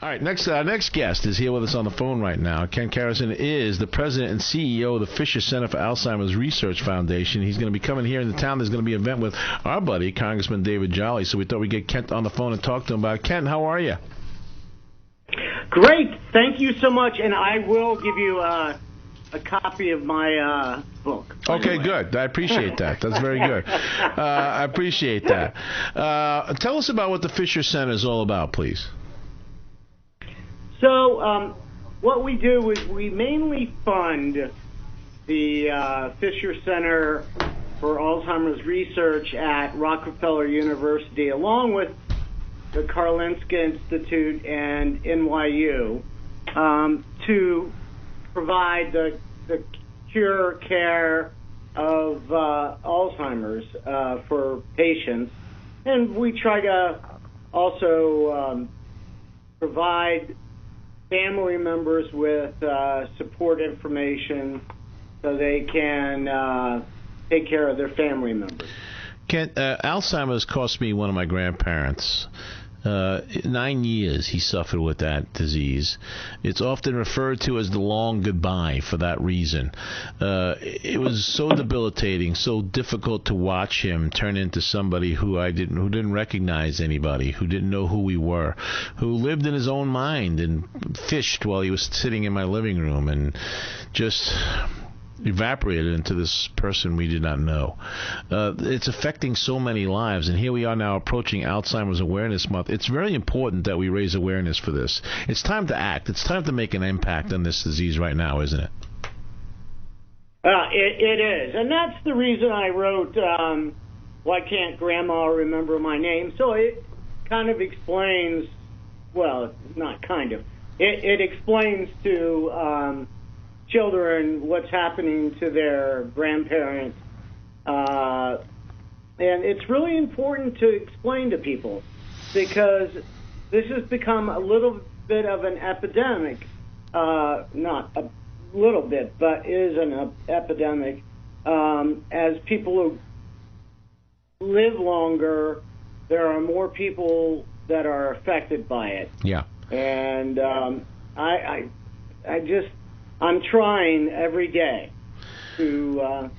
All right, next guest is here with us on the phone right now. Ken Karosen is the president and CEO of the Fisher Center for Alzheimer's Research Foundation. He's going to be coming here in the town. There's going to be an event with our buddy, Congressman David Jolly, so we thought we'd get Kent on the phone and talk to him about it. Ken, how are you? Great. Thank you so much, and I will give you a copy of my book. Okay, good. I appreciate that. That's very good. I appreciate that. Tell us about what the Fisher Center is all about, please. So what we do is we mainly fund the Fisher Center for Alzheimer's Research at Rockefeller University, along with the Karosen Institute and NYU, to provide the cure care of Alzheimer's for patients. And we try to also provide family members with support information so they can take care of their family members. Kent, Alzheimer's cost me one of my grandparents. 9 years he suffered with that disease. It's often referred to as the long goodbye for that reason. It was so debilitating, so difficult to watch him turn into somebody who didn't recognize anybody, who didn't know who we were, who lived in his own mind and fished while he was sitting in my living room and just evaporated into this person we did not know. It's affecting so many lives, and here we are now approaching Alzheimer's Awareness Month. It's very important that we raise awareness for this. It's time to act. It's time to make an impact on this disease right now, isn't it? It is, and that's the reason I wrote Why Can't Grandma Remember My Name? So it kind of explains, well, not kind of, it explains to children what's happening to their grandparents, and it's really important to explain to people because this has become a little bit of an epidemic, not a little bit, but is an epidemic. As people live longer, there are more people that are affected by it. Yeah. And I'm trying every day to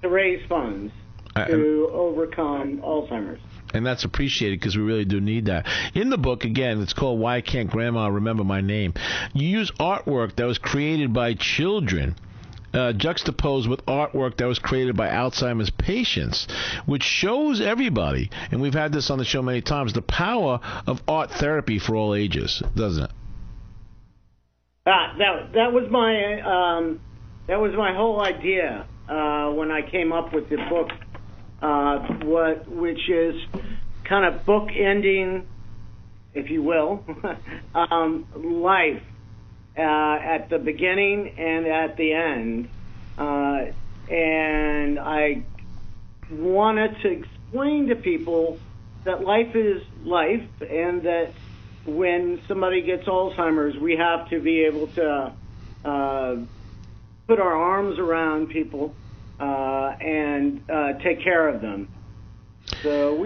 raise funds to overcome Alzheimer's. And that's appreciated because we really do need that. In the book, again, it's called Why Can't Grandma Remember My Name? You use artwork that was created by children juxtaposed with artwork that was created by Alzheimer's patients, which shows everybody, and we've had this on the show many times, the power of art therapy for all ages, doesn't it? That was my whole idea when I came up with the book, which is kind of book ending, if you will, life at the beginning and at the end, and I wanted to explain to people that life is life, and that when somebody gets Alzheimer's, we have to be able to put our arms around people and take care of them. So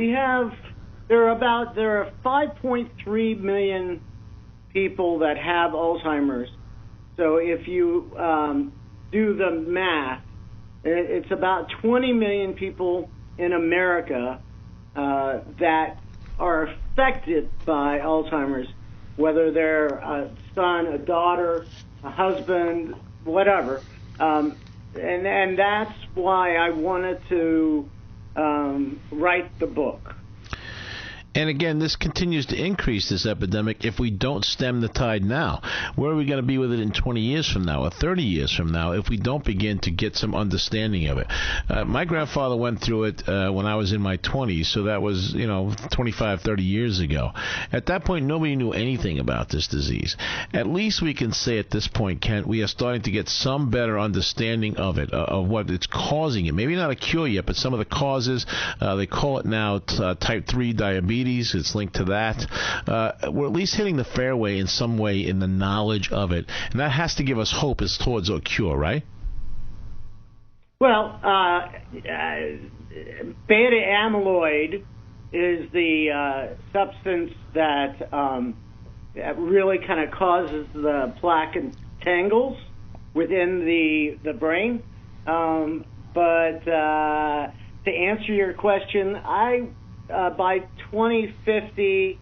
there are 5.3 million people that have Alzheimer's. So if you do the math, it's about 20 million people in America that are affected by Alzheimer's, whether they're a son, a daughter, a husband, whatever. And that's why I wanted to write the book. And again, this continues to increase, this epidemic, if we don't stem the tide now. Where are we going to be with it in 20 years from now or 30 years from now if we don't begin to get some understanding of it? My grandfather went through it when I was in my 20s, so that was, 25, 30 years ago. At that point, nobody knew anything about this disease. At least we can say at this point, Kent, we are starting to get some better understanding of it, of what it's causing it. Maybe not a cure yet, but some of the causes. They call it now type 3 diabetes. It's linked to that. We're at least hitting the fairway in some way in the knowledge of it, and that has to give us hope as towards a cure, right? Well, beta amyloid is the substance that really kind of causes the plaque and tangles within the brain. But to answer your question, by 2050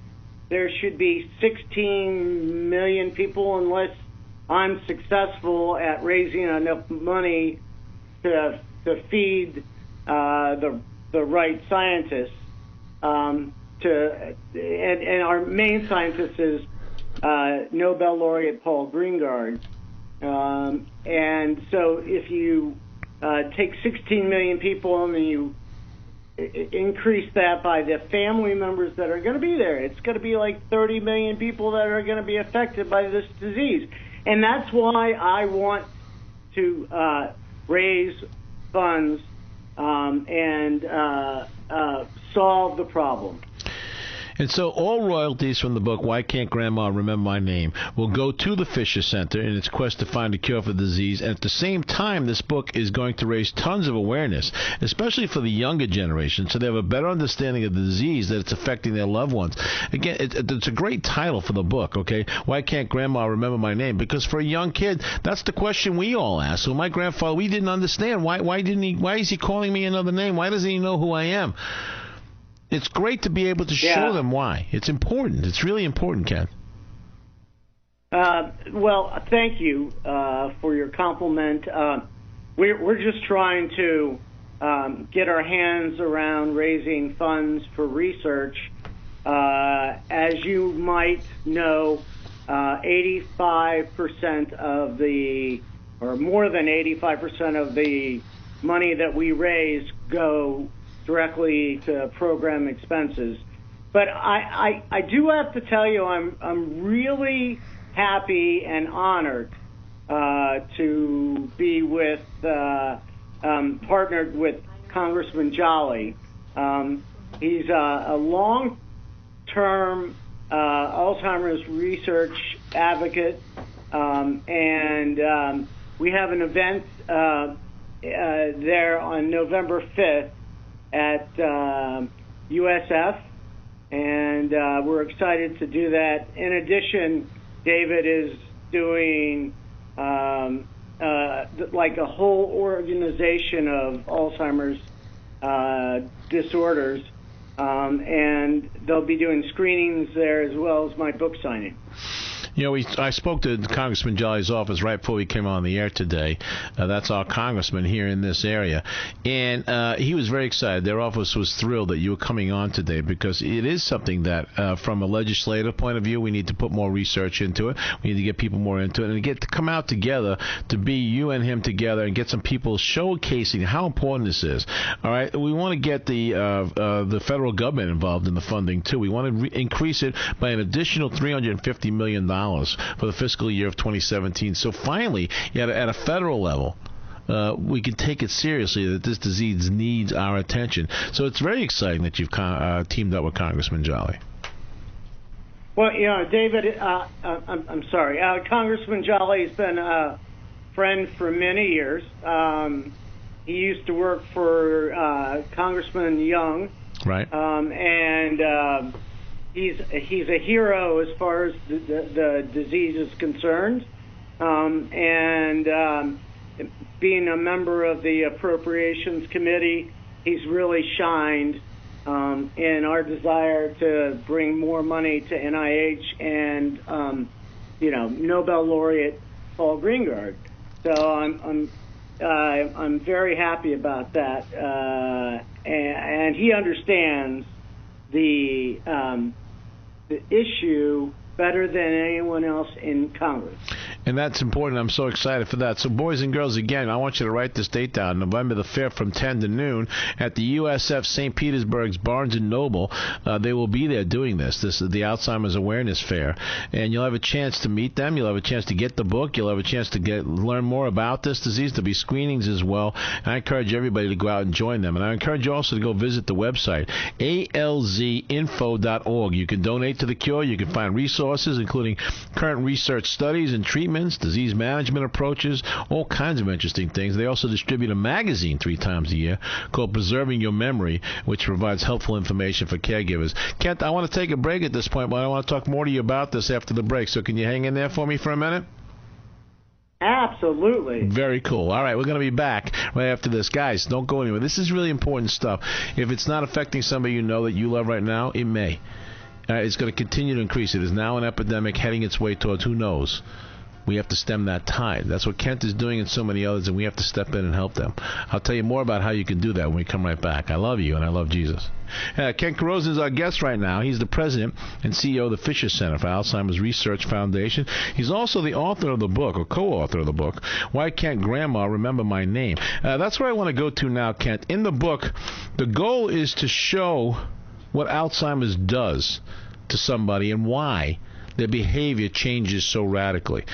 there should be 16 million people, unless I'm successful at raising enough money to feed the right scientists. And our main scientist is Nobel laureate Paul Greengard. And so if you take 16 million people and you increase that by the family members that are going to be there, it's going to be like 30 million people that are going to be affected by this disease. And that's why I want to raise funds and solve the problem. And so all royalties from the book, Why Can't Grandma Remember My Name, will go to the Fisher Center in its quest to find a cure for the disease. And at the same time, this book is going to raise tons of awareness, especially for the younger generation, so they have a better understanding of the disease, that it's affecting their loved ones. Again, it's a great title for the book, okay? Why Can't Grandma Remember My Name? Because for a young kid, that's the question we all ask. So my grandfather, we didn't understand. Why is he calling me another name? Why doesn't he know who I am? It's great to be able to show them why. It's important. It's really important, Ken. Well, thank you for your compliment. We're just trying to get our hands around raising funds for research. As you might know, 85% of the, or more than 85% of the money that we raise go directly to program expenses. But I do have to tell you, I'm really happy and honored to be with partnered with Congressman Jolly. He's a long-term Alzheimer's research advocate, and we have an event there on November 5th at USF, and we're excited to do that. In addition, David is doing like a whole organization of Alzheimer's disorders, and they'll be doing screenings there as well as my book signing. You know, I spoke to Congressman Jolly's office right before we came on the air today. That's our congressman here in this area. And he was very excited. Their office was thrilled that you were coming on today, because it is something that, from a legislative point of view, we need to put more research into it. We need to get people more into it and get to come out together, to be you and him together, and get some people showcasing how important this is. All right? We want to get the federal government involved in the funding, too. We want to increase it by an additional $350 million for the fiscal year of 2017. So finally, at a federal level, we can take it seriously that this disease needs our attention. So it's very exciting that you've teamed up with Congressman Jolly. Well, you know, David, I'm sorry. Congressman Jolly has been a friend for many years. He used to work for Congressman Young. Right. And he's a hero as far as the disease is concerned, and being a member of the Appropriations Committee, he's really shined in our desire to bring more money to NIH and Nobel laureate Paul Greengard. So I'm very happy about that, and he understands the issue better than anyone else in Congress. And that's important. I'm so excited for that. So, boys and girls, again, I want you to write this date down, November the 5th from 10 to noon at the USF St. Petersburg's Barnes & Noble. They will be there doing this. This is the Alzheimer's Awareness Fair. And you'll have a chance to meet them. You'll have a chance to get the book. You'll have a chance to learn more about this disease. There'll be screenings as well. And I encourage everybody to go out and join them. And I encourage you also to go visit the website, alzinfo.org. You can donate to the cure. You can find resources, including current research studies and treatment treatments, disease management approaches, all kinds of interesting things. They also distribute a magazine 3 times a year called Preserving Your Memory, which provides helpful information for caregivers. Kent, I want to take a break at this point, but I want to talk more to you about this after the break. So can you hang in there for me for a minute? Absolutely. Very cool. All right, we're going to be back right after this. Guys, don't go anywhere. This is really important stuff. If it's not affecting somebody you know that you love right now, it may. It's going to continue to increase. It is now an epidemic heading its way towards who knows. We have to stem that tide. That's what Kent is doing and so many others, and we have to step in and help them. I'll tell you more about how you can do that when we come right back. I love you, and I love Jesus. Kent Karosen is our guest right now. He's the president and CEO of the Fisher Center for Alzheimer's Research Foundation. He's also the author of the book, or co-author of the book, Why Can't Grandma Remember My Name? That's where I want to go to now, Kent. In the book, the goal is to show what Alzheimer's does to somebody and why their behavior changes so radically.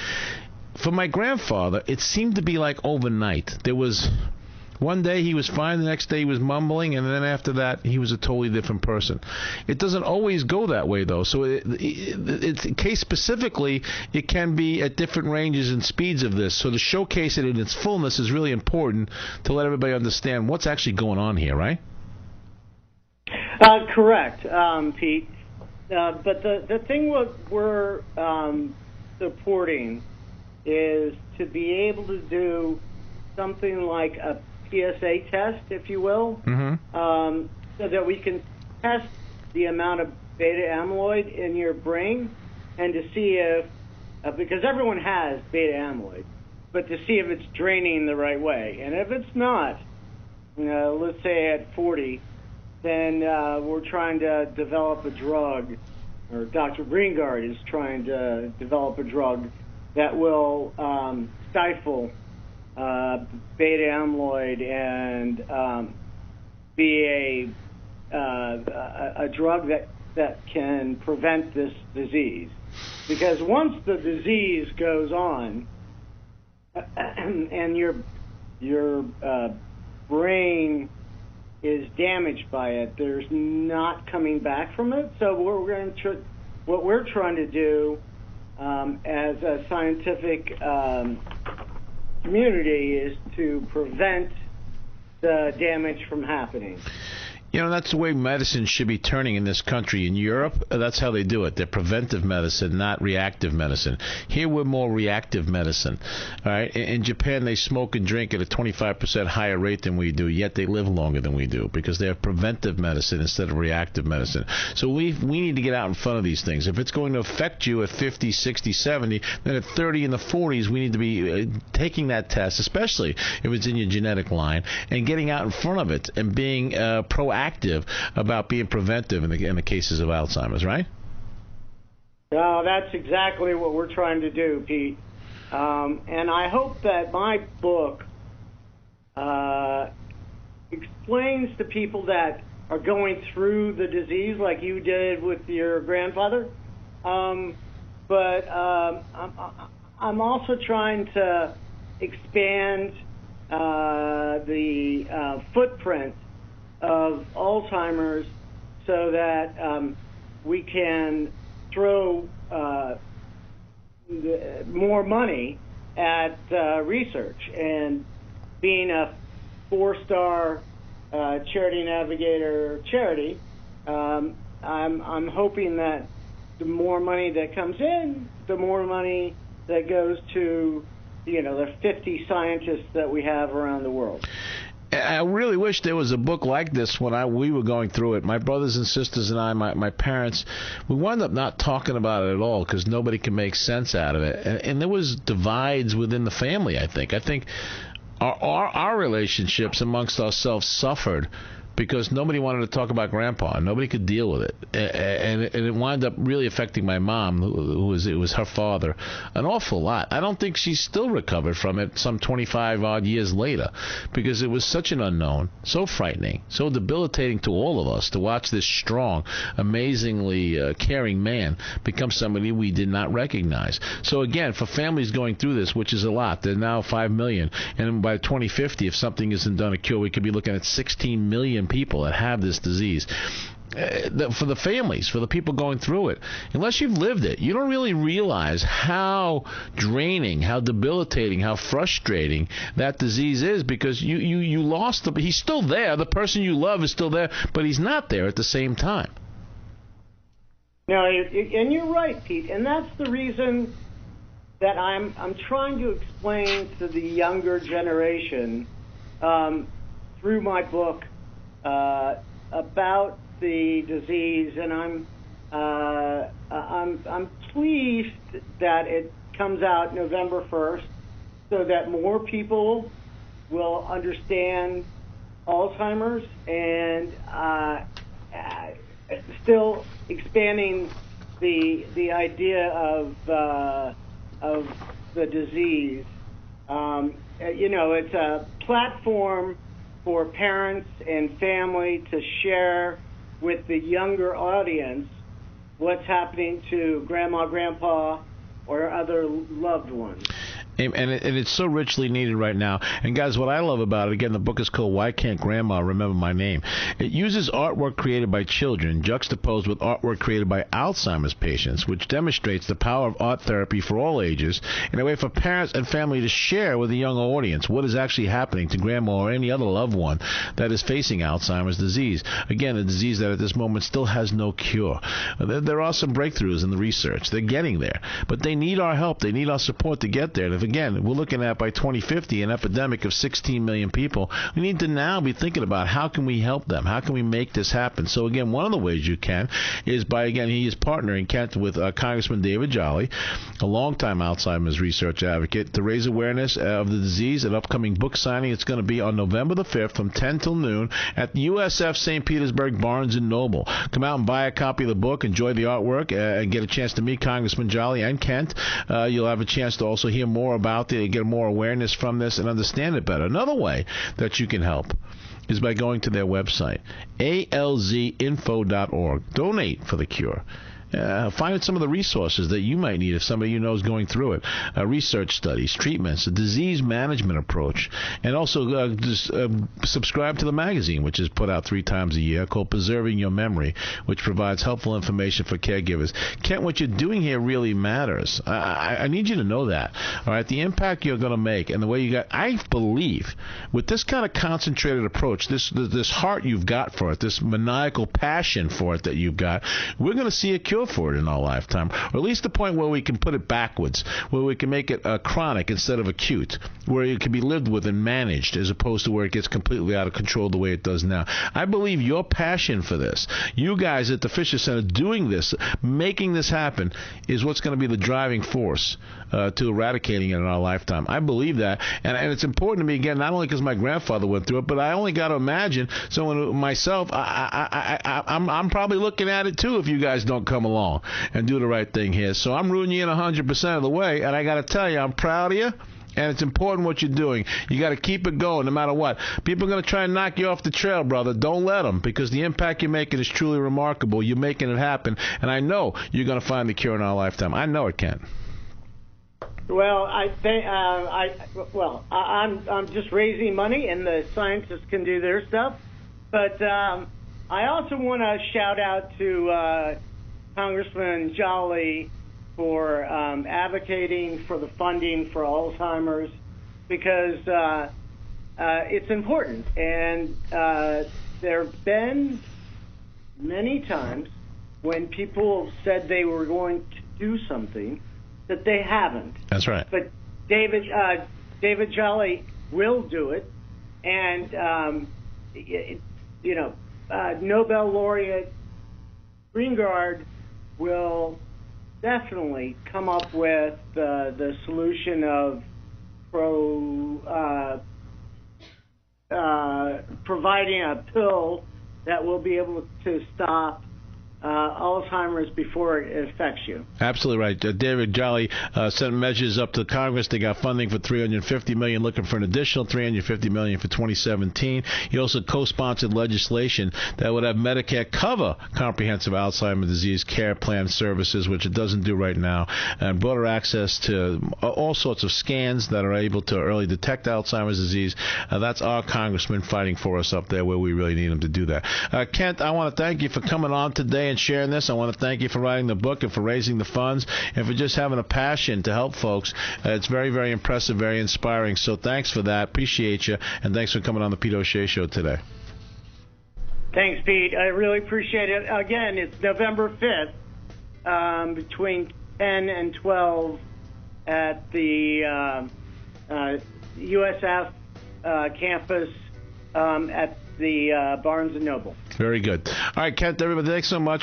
For my grandfather, it seemed to be like overnight. There was one day he was fine, the next day he was mumbling, and then after that he was a totally different person. It doesn't always go that way, though. So case specifically, it can be at different ranges and speeds of this. So to showcase it in its fullness is really important to let everybody understand what's actually going on here, right? Correct, Pete. But the thing what we're supporting is to be able to do something like a PSA test, if you will, so that we can test the amount of beta amyloid in your brain and to see if, because everyone has beta amyloid, but to see if it's draining the right way. And if it's not, let's say at 40, then we're trying to develop a drug, or Dr. Greengard is trying to develop a drug that will stifle beta amyloid and be a drug that can prevent this disease. Because once the disease goes on and your brain is damaged by it, there's not coming back from it. So what we're trying to do as a scientific community is to prevent the damage from happening. You know, that's the way medicine should be turning in this country. In Europe, that's how they do it. They're preventive medicine, not reactive medicine. Here, we're more reactive medicine. All right. In Japan, they smoke and drink at a 25% higher rate than we do, yet they live longer than we do because they're preventive medicine instead of reactive medicine. So we need to get out in front of these things. If it's going to affect you at 50, 60, 70, then at 30 and the 40s, we need to be taking that test, especially if it's in your genetic line, and getting out in front of it and being proactive about being preventive in the cases of Alzheimer's, right? No, that's exactly what we're trying to do, Pete. And I hope that my book explains to people that are going through the disease like you did with your grandfather. But I'm also trying to expand the footprint of Alzheimer's so that we can throw more money at research. And being a 4-star charity navigator charity, I'm hoping that the more money that comes in, the more money that goes to the 50 scientists that we have around the world. I really wish there was a book like this when we were going through it. My brothers and sisters and I, my parents, we wound up not talking about it at all because nobody can make sense out of it. And there was divides within the family, I think. I think our relationships amongst ourselves suffered because nobody wanted to talk about Grandpa. Nobody could deal with it. And it wound up really affecting my mom, it was her father, an awful lot. I don't think she's still recovered from it some 25-odd years later because it was such an unknown, so frightening, so debilitating to all of us to watch this strong, amazingly caring man become somebody we did not recognize. So again, for families going through this, which is a lot, they're now 5 million. And by 2050, if something isn't done a cure, we could be looking at 16 million people that have this disease. for the families, for the people going through it. Unless you've lived it, you don't really realize how draining, how debilitating, how frustrating that disease is, because you lost him. He's still there. The person you love is still there, but he's not there at the same time. No, and you're right, Pete, and that's the reason that I'm trying to explain to the younger generation through my book about the disease, and I'm pleased that it comes out November 1st, so that more people will understand Alzheimer's, and still expanding the idea of the disease. It's a platform for parents and family to share with the younger audience what's happening to grandma, grandpa, or other loved ones. And it's so richly needed right now. And guys, what I love about it, again, the book is called Why Can't Grandma Remember My Name? It uses artwork created by children juxtaposed with artwork created by Alzheimer's patients, which demonstrates the power of art therapy for all ages in a way for parents and family to share with the young audience what is actually happening to grandma or any other loved one that is facing Alzheimer's disease. Again, a disease that at this moment still has no cure. There are some breakthroughs in the research. They're getting there. But they need our help. They need our support to get there. And if, again, we're looking at by 2050 an epidemic of 16 million people, we need to now be thinking about how can we help them? How can we make this happen? So, again, one of the ways you can is by, again, he is partnering, Kent, with Congressman David Jolly, a longtime Alzheimer's research advocate, to raise awareness of the disease. An upcoming book signing. It's going to be on November the 5th from 10 till noon at USF St. Petersburg Barnes & Noble. Come out and buy a copy of the book, enjoy the artwork, and get a chance to meet Congressman Jolly and Kent. You'll have a chance to also hear more about it, get more awareness from this, and understand it better. Another way that you can help is by going to their website, alzinfo.org. Donate for the cure. Find some of the resources that you might need if somebody you know is going through it. Research studies, treatments, a disease management approach, and also subscribe to the magazine, which is put out 3 times a year, called Preserving Your Memory, which provides helpful information for caregivers. Kent, what you're doing here really matters. I need you to know that. All right, the impact you're going to make and the way you got. I believe with this kind of concentrated approach, this heart you've got for it, this maniacal passion for it that you've got, we're going to see a cure for it in our lifetime, or at least the point where we can put it backwards, where we can make it chronic instead of acute, where it can be lived with and managed as opposed to where it gets completely out of control the way it does now. I believe your passion for this, you guys at the Fisher Center doing this, making this happen, is what's going to be the driving force to eradicating it in our lifetime. I believe that, and it's important to me, again, not only because my grandfather went through it, but I only got to imagine someone myself, I'm probably looking at it too if you guys don't come along and do the right thing here. So I'm rooting you in 100% of the way, and I got to tell you, I'm proud of you, and it's important what you're doing. You got to keep it going no matter what. People are going to try and knock you off the trail, brother. Don't let them, because the impact you're making is truly remarkable. You're making it happen, and I know you're going to find the cure in our lifetime. I know it can. Well, I think I'm just raising money, and the scientists can do their stuff. But I also want to shout out to Congressman Jolly for advocating for the funding for Alzheimer's, because it's important. And there have been many times when people said they were going to do something that they haven't. That's right. But David Jolly will do it. And, Nobel laureate Greengard will definitely come up with the solution of providing a pill that will be able to stop Alzheimer's before it affects you. Absolutely right. David Jolly sent measures up to Congress. They got funding for $350 million, looking for an additional $350 million for 2017. He also co-sponsored legislation that would have Medicare cover comprehensive Alzheimer's disease care plan services, which it doesn't do right now, and broader access to all sorts of scans that are able to early detect Alzheimer's disease. That's our congressman fighting for us up there where we really need him to do that. Kent, I want to thank you for coming on today and sharing this. I want to thank you for writing the book and for raising the funds and for just having a passion to help folks. It's very, very impressive, very inspiring. So thanks for that. Appreciate you. And thanks for coming on the Pete O'Shea Show today. Thanks, Pete. I really appreciate it. Again, it's November 5th between 10 and 12 at the USF campus at the Barnes & Noble. Very good. All right, Kent, everybody, thanks so much.